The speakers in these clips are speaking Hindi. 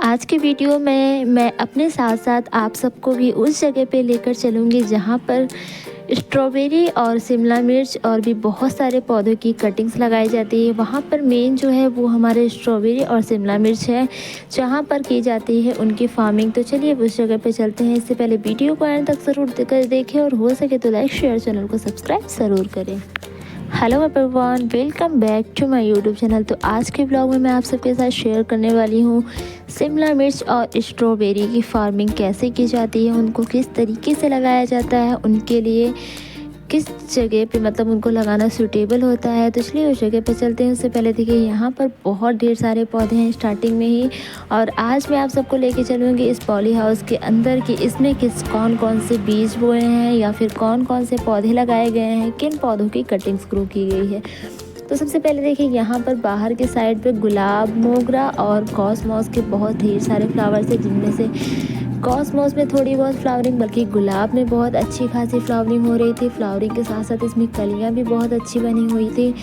आज की वीडियो में मैं अपने साथ साथ आप सबको भी उस जगह पे लेकर चलूँगी जहाँ पर स्ट्रॉबेरी और शिमला मिर्च और भी बहुत सारे पौधों की कटिंग्स लगाई जाती है। वहाँ पर मेन जो है वो हमारे स्ट्रॉबेरी और शिमला मिर्च है, जहाँ पर की जाती है उनकी फार्मिंग। तो चलिए उस जगह पे चलते हैं। इससे पहले वीडियो को एंड तक ज़रूर देखें और हो सके तो लाइक शेयर, चैनल को सब्सक्राइब ज़रूर करें। Hello everyone, welcome back to my YouTube channel. तो आज के ब्लॉग में मैं आप सबके साथ शेयर करने वाली हूँ शिमला मिर्च और स्ट्रॉबेरी की फार्मिंग कैसे की जाती है, उनको किस तरीके से लगाया जाता है, उनके लिए किस जगह पे मतलब उनको लगाना सूटेबल होता है। तो चलिए उस जगह पे चलते हैं। उससे पहले देखिए यहाँ पर बहुत ढेर सारे पौधे हैं स्टार्टिंग में ही, और आज मैं आप सबको लेके चलूँगी इस पॉली हाउस के अंदर कि इसमें कौन कौन से बीज बोए हैं या फिर कौन कौन से पौधे लगाए गए हैं, किन पौधों की कटिंग्स ग्रो की गई है। तो सबसे पहले देखिए यहाँ पर बाहर के साइड पे गुलाब, मोगरा और कॉस्मॉस के बहुत ढेर सारे फ्लावर्स हैं, जिनमें से कॉस्मॉस में थोड़ी बहुत फ्लावरिंग, बल्कि गुलाब में बहुत अच्छी खासी फ्लावरिंग हो रही थी। फ्लावरिंग के साथ साथ इसमें कलियां भी बहुत अच्छी बनी हुई थी।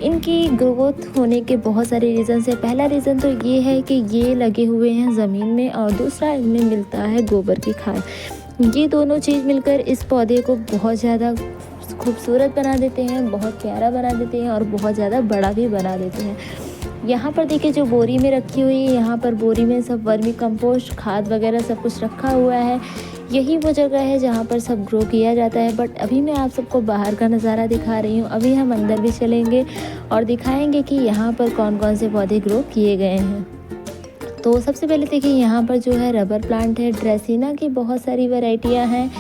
इनकी ग्रोथ होने के बहुत सारे रीज़न है। पहला रीज़न तो ये है कि ये लगे हुए हैं ज़मीन में, और दूसरा इनमें मिलता है गोबर की खाद। ये दोनों चीज़ मिलकर इस पौधे को बहुत ज़्यादा खूबसूरत बना देते हैं, बहुत प्यारा बना देते हैं और बहुत ज़्यादा बड़ा भी बना देते हैं। यहाँ पर देखिए जो बोरी में रखी हुई है, यहाँ पर बोरी में सब वर्मी कंपोस्ट, खाद वगैरह सब कुछ रखा हुआ है। यही वो जगह है जहाँ पर सब ग्रो किया जाता है। बट अभी मैं आप सबको बाहर का नज़ारा दिखा रही हूँ। अभी हम अंदर भी चलेंगे और दिखाएंगे कि यहाँ पर कौन कौन से पौधे ग्रो किए गए हैं। तो सबसे पहले देखिए यहाँ पर जो है रबर प्लांट है। ड्रेसिना की बहुत सारी वैरायटियाँ हैं,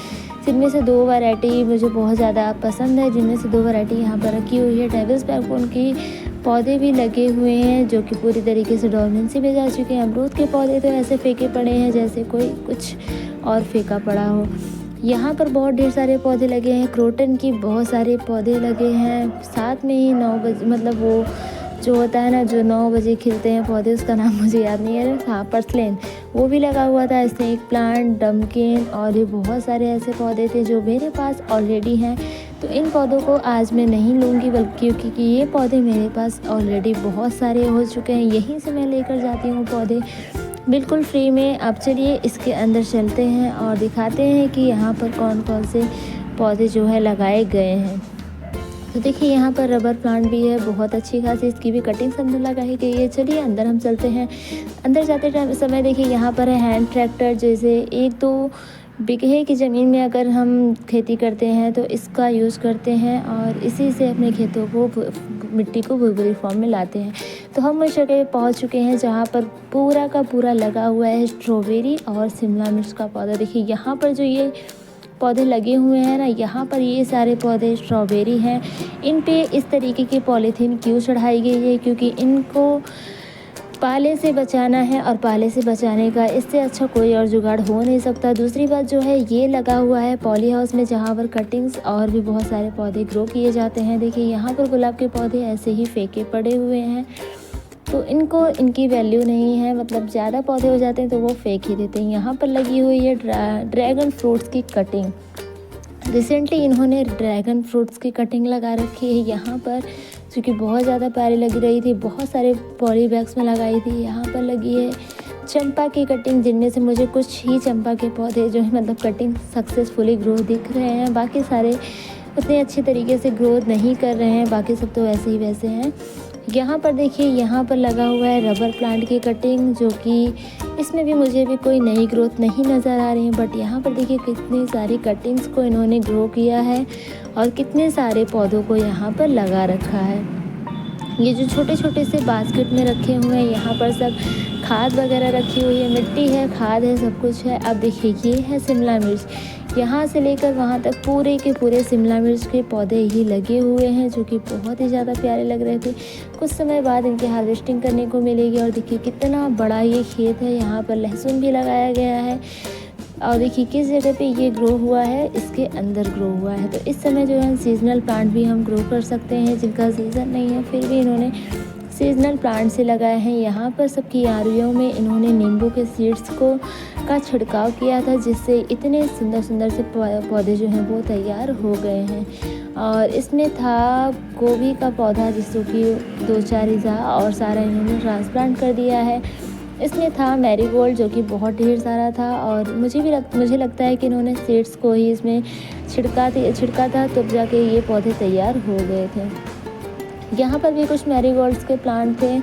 जिनमें से 2 वैरायटी मुझे बहुत ज़्यादा पसंद है, जिनमें से 2 वैरायटी यहाँ पर रखी हुई है। डेविल्स बैकबोन की पौधे भी लगे हुए हैं जो कि पूरी तरीके से डोरमेंसी में जा चुके हैं। अमरूद के पौधे तो ऐसे फेंके पड़े हैं जैसे कोई कुछ और फेंका पड़ा हो। यहाँ पर बहुत ढेर सारे पौधे लगे हैं। क्रोटन की बहुत सारे पौधे लगे हैं। साथ में ही 9 बजे मतलब वो जो होता है ना, जो 9 बजे खिलते हैं पौधे, उसका नाम मुझे याद नहीं है। हाँ, पर्सलेन, वो भी लगा हुआ था। स्नेक प्लांट, डमकिन और भी बहुत सारे ऐसे पौधे थे जो मेरे पास ऑलरेडी हैं। तो इन पौधों को आज मैं नहीं लूँगी, बल्कि क्योंकि ये पौधे मेरे पास ऑलरेडी बहुत सारे हो चुके हैं। यहीं से मैं लेकर जाती हूँ पौधे बिल्कुल फ्री में। अब चलिए इसके अंदर चलते हैं और दिखाते हैं कि यहाँ पर कौन कौन से पौधे जो है लगाए गए हैं। तो देखिए यहाँ पर रबर प्लांट भी है, बहुत अच्छी खासी इसकी भी कटिंग अंदर लगाई गई है। चलिए अंदर हम चलते हैं। अंदर जाते समय देखिए यहाँ पर है हैंड ट्रैक्टर। जैसे 1-2 बीघे की ज़मीन में अगर हम खेती करते हैं तो इसका यूज़ करते हैं और इसी से अपने खेतों को मिट्टी को भुरभुरी फॉर्म में लाते हैं। तो हम उस जगह पहुँच चुके हैं जहाँ पर पूरा का पूरा लगा हुआ है स्ट्रॉबेरी और शिमला मिर्च का पौधा। देखिए यहाँ पर जो ये पौधे लगे हुए हैं ना, यहाँ पर ये सारे पौधे स्ट्रॉबेरी हैं। इन पे इस तरीके की पॉलीथीन क्यों चढ़ाई गई है, क्योंकि इनको पाले से बचाना है, और पाले से बचाने का इससे अच्छा कोई और जुगाड़ हो नहीं सकता। दूसरी बात जो है, ये लगा हुआ है पॉली हाउस में, जहाँ पर कटिंग्स और भी बहुत सारे पौधे ग्रो किए जाते हैं। देखिए यहाँ पर गुलाब के पौधे ऐसे ही फेंके पड़े हुए हैं, तो इनकी वैल्यू नहीं है। मतलब ज़्यादा पौधे हो जाते हैं तो वो फेंक ही देते हैं। यहाँ पर लगी हुई है ड्रैगन फ्रूट्स की कटिंग। रिसेंटली इन्होंने ड्रैगन फ्रूट्स की कटिंग लगा रखी है यहाँ पर, जो कि बहुत ज़्यादा प्यारी लग रही थी। बहुत सारे पॉली बैग्स में लगाई थी। यहाँ पर लगी है चंपा की कटिंग, जिनमें से मुझे कुछ ही चंपा के पौधे जो है मतलब कटिंग सक्सेसफुली ग्रो दिख रहे हैं। बाकी सारे उतने अच्छे तरीके से ग्रोथ नहीं कर रहे हैं, बाकी सब तो वैसे ही वैसे हैं। यहाँ पर देखिए यहाँ पर लगा हुआ है रबर प्लांट की कटिंग, जो कि इसमें भी मुझे भी कोई नई ग्रोथ नहीं नज़र आ रही है। बट यहाँ पर देखिए कितनी सारी कटिंग्स को इन्होंने ग्रो किया है और कितने सारे पौधों को यहाँ पर लगा रखा है। ये जो छोटे छोटे से बास्केट में रखे हुए हैं, यहाँ पर सब खाद वगैरह रखी हुई है, मिट्टी है, खाद है, सब कुछ है। अब देखिए ये है शिमला मिर्च। यहाँ से लेकर वहाँ तक पूरे के पूरे शिमला मिर्च के पौधे ही लगे हुए हैं, जो कि बहुत ही ज़्यादा प्यारे लग रहे थे। कुछ समय बाद इनकी हार्वेस्टिंग करने को मिलेगी। और देखिए कितना बड़ा ये खेत है। यहाँ पर लहसुन भी लगाया गया है, और देखिए किस जगह पे ये ग्रो हुआ है, इसके अंदर ग्रो हुआ है। तो इस समय जो है सीजनल प्लांट भी हम ग्रो कर सकते हैं, जिनका सीज़न नहीं है, फिर भी इन्होंने सीजनल प्लांट से लगाए हैं। यहाँ पर सब क्यारियों में इन्होंने नींबू के सीड्स का छिड़काव किया था, जिससे इतने सुंदर सुंदर से पौधे जो हैं वो तैयार हो गए हैं। और इसमें था गोभी का पौधा, जिसको कि 2-4 ही था, और सारा इन्होंने ट्रांसप्लांट कर दिया है। इसमें था मैरीगोल्ड जो कि बहुत ढेर सारा था, और मुझे लगता है कि इन्होंने सीड्स को ही इसमें छिड़का था, तब जाके ये पौधे तैयार हो गए थे। यहाँ पर भी कुछ मैरीगोल्ड्स के प्लांट थे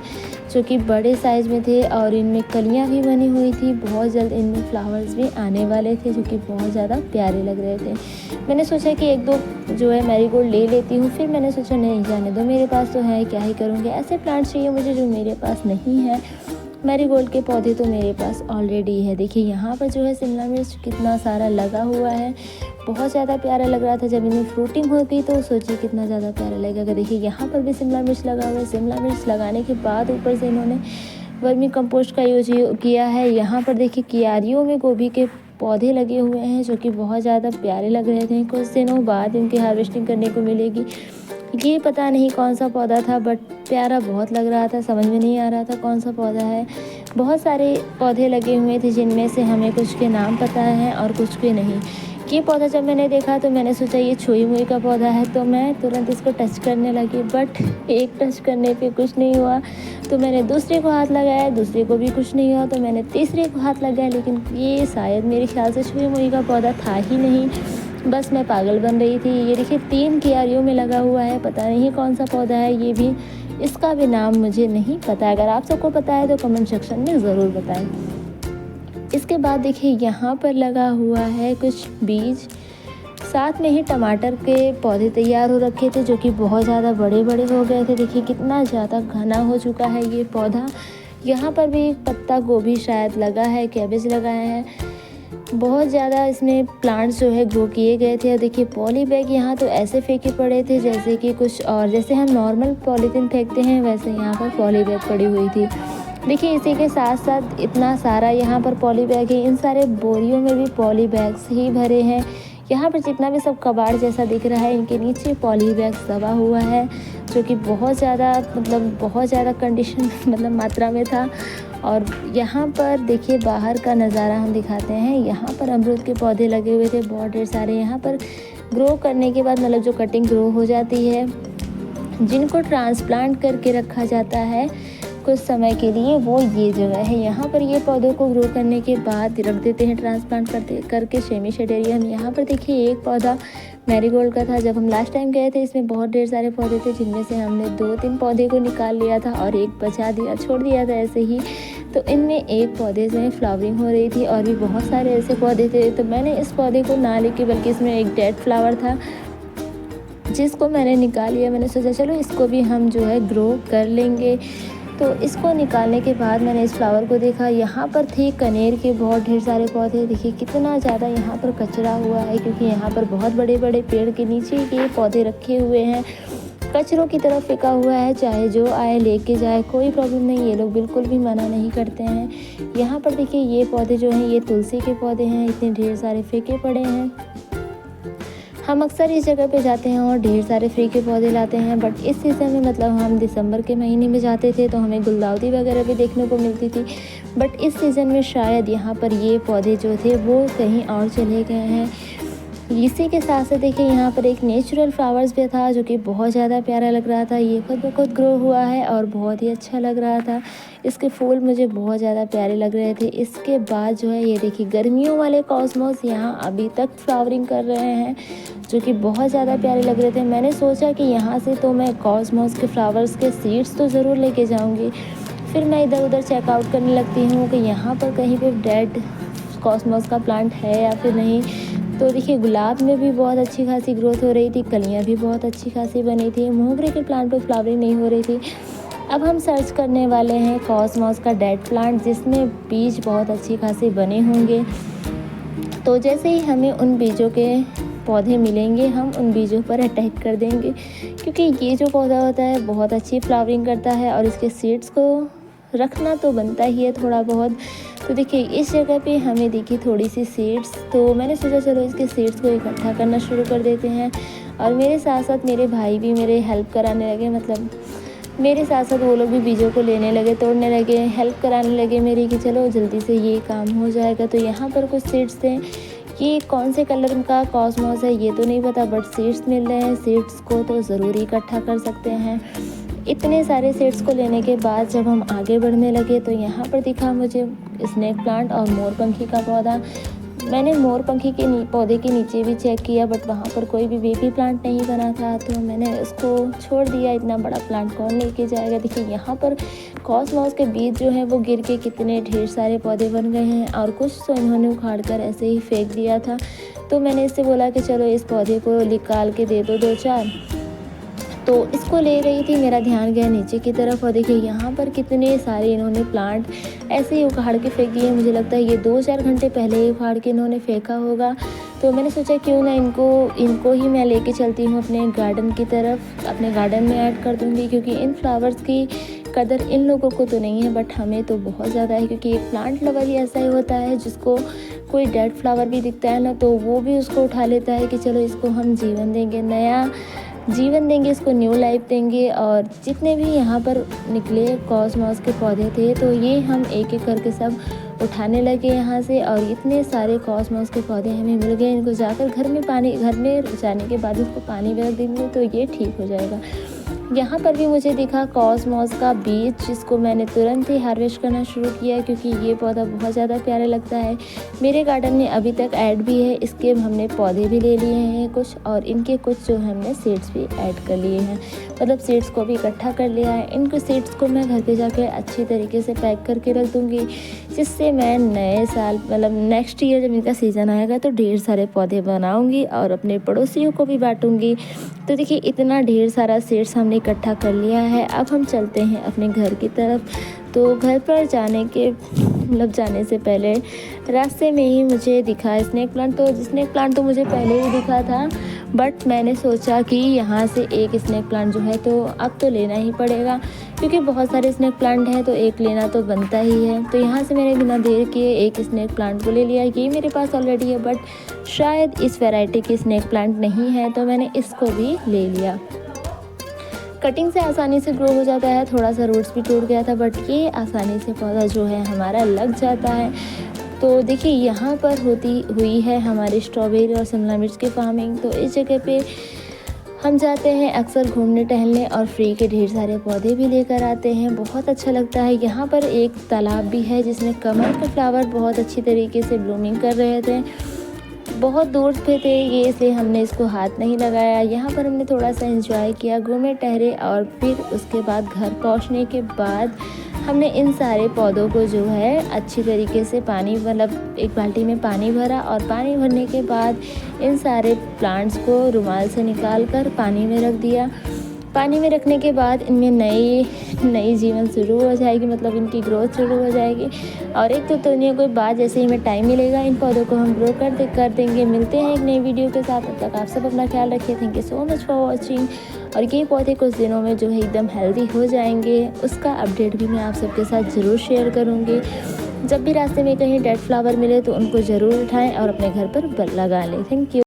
जो कि बड़े साइज़ में थे, और इनमें कलियाँ भी बनी हुई थी। बहुत जल्द इनमें फ्लावर्स भी आने वाले थे जो कि बहुत ज़्यादा प्यारे लग रहे थे। मैंने सोचा कि एक दो जो है मैरीगोल्ड ले लेती हूँ, फिर मैंने सोचा नहीं, जाने दो, मेरे पास तो है, क्या ही करूँगी, ऐसे प्लांट चाहिए मुझे जो मेरे पास नहीं है। मैरीगोल्ड के पौधे तो मेरे पास ऑलरेडी है। देखिए यहाँ पर जो है शिमला मिर्च कितना सारा लगा हुआ है, बहुत ज़्यादा प्यारा लग रहा था। जब इनमें फ्रूटिंग होगी तो सोचिए कितना ज़्यादा प्यारा लगेगा। देखिए यहाँ पर भी शिमला मिर्च लगा हुआ है। शिमला मिर्च लगाने के बाद ऊपर से इन्होंने वर्मी कंपोस्ट का यूज किया है। यहाँ पर देखिए क्यारियों में गोभी के पौधे लगे हुए हैं जो कि बहुत ज़्यादा प्यारे लग रहे थे। कुछ दिनों बाद इनकी हार्वेस्टिंग करने को मिलेगी। ये पता नहीं कौन सा पौधा था, बट प्यारा बहुत लग रहा था, समझ में नहीं आ रहा था कौन सा पौधा है। बहुत सारे पौधे लगे हुए थे जिनमें से हमें कुछ के नाम पता है और कुछ के नहीं। ये पौधा जब मैंने देखा तो मैंने सोचा ये छुई मुई का पौधा है, तो मैं तुरंत इसको टच करने लगी, बट एक टच करने पे कुछ नहीं हुआ। तो मैंने दूसरे को हाथ लगाया, दूसरे को भी कुछ नहीं हुआ, तो मैंने तीसरे को हाथ लगाया, लेकिन ये शायद मेरे ख्याल से छुई मुई का पौधा था ही नहीं। बस मैं पागल बन रही थी। ये देखिए 3 क्यारियों में लगा हुआ है, पता नहीं कौन सा पौधा है ये भी, इसका भी नाम मुझे नहीं पता। अगर आप सबको पता है तो कमेंट सेक्शन में ज़रूर बताएं। इसके बाद देखिए यहाँ पर लगा हुआ है कुछ बीज, साथ में ही टमाटर के पौधे तैयार हो रखे थे जो कि बहुत ज़्यादा बड़े बड़े हो गए थे। देखिए कितना ज़्यादा घना हो चुका है ये पौधा। यहाँ पर भी पत्ता गोभी शायद लगा है, कैबेज लगाया है। बहुत ज़्यादा इसमें प्लांट्स जो है ग्रो किए गए थे। और देखिए पॉली बैग यहाँ तो ऐसे फेंके पड़े थे जैसे कि कुछ और, जैसे हम नॉर्मल पॉलीथीन फेंकते हैं वैसे यहाँ पर पॉली बैग पड़ी हुई थी। देखिए इसी के साथ साथ इतना सारा यहाँ पर पॉली बैग है, इन सारे बोरियों में भी पॉली बैग्स ही भरे हैं। यहाँ पर जितना भी सब कबाड़ जैसा दिख रहा है, इनके नीचे पॉली बैग्स दबा हुआ है जो कि बहुत ज़्यादा कंडीशन मात्रा में था। और यहाँ पर देखिए बाहर का नज़ारा हम दिखाते हैं। यहाँ पर अमरूद के पौधे लगे हुए थे बहुत ढेर सारे। यहाँ पर ग्रो करने के बाद जो कटिंग ग्रो हो जाती है, जिनको ट्रांसप्लांट करके रखा जाता है कुछ समय के लिए, वो ये जगह है। यहाँ पर ये पौधों को ग्रो करने के बाद रख देते हैं ट्रांसप्लांट करके सेमी शेड एरिया में। यहाँ पर देखिए एक पौधा मैरीगोल्ड का था। जब हम लास्ट टाइम गए थे इसमें बहुत ढेर सारे पौधे थे, जिनमें से हमने 2-3 पौधे को निकाल लिया था और एक बचा दिया, छोड़ दिया था ऐसे ही। तो इनमें एक पौधे से फ्लावरिंग हो रही थी और भी बहुत सारे ऐसे पौधे थे। तो मैंने इस पौधे को ना लेके, बल्कि इसमें एक डेड फ्लावर था जिसको मैंने निकाल लिया। मैंने सोचा चलो इसको भी हम जो है ग्रो कर लेंगे। तो इसको निकालने के बाद मैंने इस फ्लावर को देखा। यहाँ पर थे कनेर के बहुत ढेर सारे पौधे। देखिए कितना ज़्यादा यहाँ पर कचरा हुआ है, क्योंकि यहाँ पर बहुत बड़े बड़े पेड़ के नीचे ये पौधे रखे हुए हैं। कचरों की तरफ फेंका हुआ है, चाहे जो आए लेके जाए, कोई प्रॉब्लम नहीं, ये लोग बिल्कुल भी मना नहीं करते हैं। यहाँ पर देखिए ये पौधे जो हैं ये तुलसी के पौधे हैं, इतने ढेर सारे फेंके पड़े हैं। हम अक्सर इस जगह पे जाते हैं और ढेर सारे फ्री के पौधे लाते हैं, बट इस सीज़न में हम दिसंबर के महीने में जाते थे तो हमें गुलदाउदी वगैरह भी देखने को मिलती थी। बट इस सीज़न में शायद यहाँ पर ये पौधे जो थे वो कहीं और चले गए हैं। इसी के साथ साथ देखिए यहाँ पर एक नेचुरल फ्लावर्स भी था जो कि बहुत ज़्यादा प्यारा लग रहा था। ये खुद ब खुद ग्रो हुआ है और बहुत ही अच्छा लग रहा था। इसके फूल मुझे बहुत ज़्यादा प्यारे लग रहे थे। इसके बाद जो है ये देखिए गर्मियों वाले कॉस्मोस यहाँ अभी तक फ्लावरिंग कर रहे हैं, जो कि बहुत ज़्यादा प्यारे लग रहे थे। मैंने सोचा कि यहाँ से तो मैं कॉस्मोस के फ्लावर्स के सीड्स तो ज़रूर लेके जाऊँगी। फिर मैं इधर उधर चेकआउट करने लगती हूँ कि यहाँ पर कहीं पे डेड कॉस्मोस का प्लांट है या फिर नहीं। तो देखिए गुलाब में भी बहुत अच्छी खासी ग्रोथ हो रही थी, कलियाँ भी बहुत अच्छी खासी बनी थी। मोगरे के प्लांट पे फ्लावरिंग नहीं हो रही थी। अब हम सर्च करने वाले हैं कॉस्मोस का डेड प्लांट, जिसमें बीज बहुत अच्छी खासी बने होंगे। तो जैसे ही हमें उन बीजों के पौधे मिलेंगे हम उन बीजों पर अटैक कर देंगे, क्योंकि ये जो पौधा होता है बहुत अच्छी फ्लावरिंग करता है और इसके सीड्स को रखना तो बनता ही है थोड़ा बहुत। तो देखिए इस जगह पे हमें देखी थोड़ी सी सीड्स, तो मैंने सोचा चलो इसके सीड्स को इकट्ठा करना शुरू कर देते हैं। और मेरे साथ साथ मेरे भाई भी मेरे हेल्प कराने लगे, मेरे साथ साथ वो लोग भी बीजों को लेने लगे, तोड़ने लगे, हेल्प कराने लगे मेरी कि चलो जल्दी से ये काम हो जाएगा। तो यहाँ पर कुछ सीड्स थे। ये कौन से कलर का कॉस्मोस है ये तो नहीं पता, बट सीड्स मिल रहे हैं। सीड्स को तो ज़रूर इकट्ठा कर सकते हैं। इतने सारे सीड्स को लेने के बाद जब हम आगे बढ़ने लगे तो यहाँ पर दिखा मुझे स्नेक प्लांट और मोरपंखी का पौधा। मैंने मोरपंखी के पौधे के नीचे भी चेक किया बट वहाँ पर कोई भी बेबी प्लांट नहीं बना था, तो मैंने उसको छोड़ दिया। इतना बड़ा प्लांट कौन लेके जाएगा। देखिए यहाँ पर कॉस्मॉस के बीज जो हैं वो गिर के कितने ढेर सारे पौधे बन गए हैं, और कुछ तो इन्होंने उखाड़ कर ऐसे ही फेंक दिया था। तो मैंने इससे बोला कि चलो इस पौधे को निकाल के दे दो 2-4। तो इसको ले रही थी, मेरा ध्यान गया नीचे की तरफ और देखिए यहाँ पर कितने सारे इन्होंने प्लांट ऐसे ही उखाड़ के फेंक दिए। मुझे लगता है ये 2-4 घंटे पहले ही उखाड़ के इन्होंने फेंका होगा। तो मैंने सोचा क्यों ना इनको ही मैं लेके चलती हूँ अपने गार्डन की तरफ, अपने गार्डन में ऐड कर दूँगी, क्योंकि इन फ्लावर्स की कदर इन लोगों को तो नहीं है बट हमें तो बहुत ज़्यादा है। क्योंकि एक प्लांट लवर ही ऐसा ही होता है जिसको कोई डेड फ्लावर भी दिखता है ना तो वो भी उसको उठा लेता है कि चलो इसको हम जीवन देंगे, नया जीवन देंगे, इसको न्यू लाइफ देंगे। और जितने भी यहाँ पर निकले कॉस्मॉस के पौधे थे तो ये हम एक एक करके सब उठाने लगे यहाँ से, और इतने सारे कॉस्मॉस के पौधे हमें मिल गए। इनको जाकर घर में जाने के बाद इसको पानी में रख देंगे तो ये ठीक हो जाएगा। यहाँ पर भी मुझे दिखा कॉस्मॉस का बीज, जिसको मैंने तुरंत ही हार्वेस्ट करना शुरू किया क्योंकि ये पौधा बहुत ज़्यादा प्यारा लगता है। मेरे गार्डन में अभी तक ऐड भी है, इसके हमने पौधे भी ले लिए हैं कुछ, और इनके कुछ जो हमने सीड्स भी ऐड कर लिए हैं, मतलब सीड्स को भी इकट्ठा कर लिया है। इनको सीड्स को मैं घर पे जाके अच्छी तरीके से पैक करके रख दूँगी, जिससे मैं नए साल मतलब नेक्स्ट ईयर जब इनका सीज़न आएगा तो ढेर सारे पौधे बनाऊँगी और अपने पड़ोसियों को भी बाँटूँगी। तो देखिए इतना ढेर सारा सीड्स हमने इकट्ठा कर लिया है। अब हम चलते हैं अपने घर की तरफ। तो घर पर जाने से पहले रास्ते में ही मुझे दिखा स्नेक प्लांट तो मुझे पहले ही दिखा था, बट मैंने सोचा कि यहाँ से एक स्नेक प्लांट जो है तो अब तो लेना ही पड़ेगा, क्योंकि बहुत सारे स्नेक प्लांट हैं तो एक लेना तो बनता ही है। तो यहाँ से मैंने बिना देर किए एक स्नेक प्लांट को ले लिया। ये मेरे पास ऑलरेडी है बट शायद इस वैरायटी की स्नेक प्लांट नहीं है, तो मैंने इसको भी ले लिया। कटिंग से आसानी से ग्रो हो जाता है, थोड़ा सा रूट्स भी टूट गया था बट ये आसानी से पौधा जो है हमारा लग जाता है। तो देखिए यहाँ पर हुई है हमारी स्ट्रॉबेरी और शिमला मिर्च की फार्मिंग। तो इस जगह पे हम जाते हैं अक्सर घूमने टहलने और फ्री के ढेर सारे पौधे भी लेकर आते हैं, बहुत अच्छा लगता है। यहाँ पर एक तालाब भी है जिसमें कमल के फ्लावर बहुत अच्छी तरीके से ब्लूमिंग कर रहे थे। बहुत दूर पे थे ये, इसलिए हमने इसको हाथ नहीं लगाया। यहाँ पर हमने थोड़ा सा एंजॉय किया, घूमे टहरे, और फिर उसके बाद घर पहुँचने के बाद हमने इन सारे पौधों को जो है अच्छी तरीके से एक बाल्टी में पानी भरा, और पानी भरने के बाद इन सारे प्लांट्स को रुमाल से निकाल कर पानी में रख दिया। पानी में रखने के बाद इनमें नई जीवन शुरू हो जाएगी, मतलब इनकी ग्रोथ शुरू हो जाएगी। और एक तो दुनिया कोई बात, जैसे ही हमें टाइम मिलेगा इन पौधों को हम ग्रो कर देंगे। मिलते हैं एक नई वीडियो के साथ, तब तक आप सब अपना ख्याल रखिए। Thank you so much for watching. और ये पौधे कुछ दिनों में जो है एकदम हेल्दी हो जाएंगे, उसका अपडेट भी मैं आप सबके साथ ज़रूर शेयर करूँगी। जब भी रास्ते में कहीं डेड फ्लावर मिले तो उनको ज़रूर उठाएँ और अपने घर पर लगा लें। Thank you.